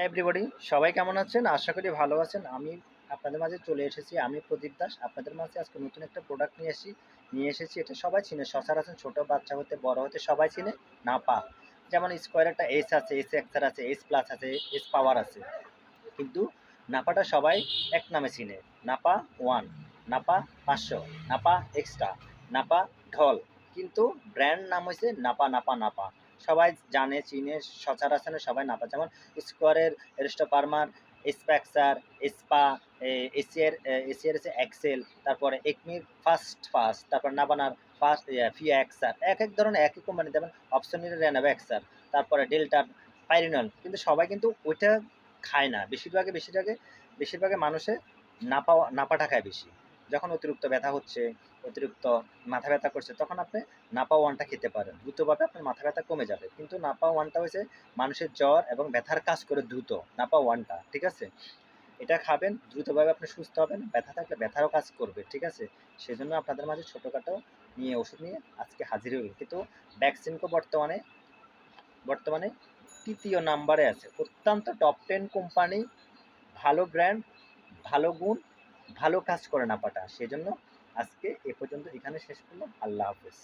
Everybody, সবাই কেমন আছেন? আশা করি ভালো আছেন। আমি আপনাদের মাঝে চলে এসেছি। আমি প্রদীপ দাস। আপনাদের মাঝে আজকে নতুন একটা প্রোডাক্ট নিয়ে এসেছি। এটা সবাই চিনে। সচরাচর ছোট বাচ্চা হতে বড় হতে সবাই চিনে নাপা। যেমন স্কোয়ার একটা এস আছে, এস এক্সার আছে, এস প্লাস আছে, এস পাওয়ার আছে। কিন্তু নাপাটা সবাই এক নামে চিনে। নাপা ওয়ান, নাপা 500, নাপা এক্সট্রা, নাপা ঢল। কিন্তু ব্র্যান্ড নাম হয়েছে নাপা নাপা নাপা। সবাই জানে চিনে, সচরাচর সবাই নাপা। যেমন স্কোয়ারের এরিস্টো পারমার, স্প্যাক্সার, স্পা, এসিয়ার এসিয়ার হচ্ছে এক্সেল, তারপরে একমির ফাস্ট, তারপর নাবানার ফাস্ট, ফিয়া এক্সার। এক এক ধরনের একই কোম্পানি, যেমন অপশনের রেনাবা এক্সার, তারপরে ডেল্টার, পাইরিনল। কিন্তু সবাই কিন্তু ওইটা খায় না। বেশিরভাগে মানুষে নাপাটা খায় বেশি। যখন অতিরিক্ত ব্যথা হচ্ছে, অতিরিক্ত মাথা ব্যথা করছে, তখন আপনি নাপা ওয়ানটা খেতে পারেন। দ্রুতভাবে আপনার মাথা ব্যথা কমে যাবে। কিন্তু নাপা ওয়ানটা হচ্ছে মানুষের জ্বর এবং ব্যথার কাজ করে দ্রুত। নাপা ওয়ানটা, ঠিক আছে? এটা খাবেন, দ্রুতভাবে আপনি সুস্থ হবেন। ব্যথা থাকলে ব্যথারও কাজ করবে, ঠিক আছে? সেজন্য আপনাদের মাঝে ছোটোখাটো ওষুধ নিয়ে আজকে হাজির হইল। কিন্তু ভ্যাকসিনকো বর্তমানে তৃতীয় নাম্বারে আছে। অত্যন্ত টপ 10 কোম্পানি, ভালো ব্র্যান্ড, ভালো গুণ, ভালো কাজ করে নাপাটা। সেজন্য আজকে এ পর্যন্ত এখানে শেষ করলাম। আল্লাহ হাফেজ।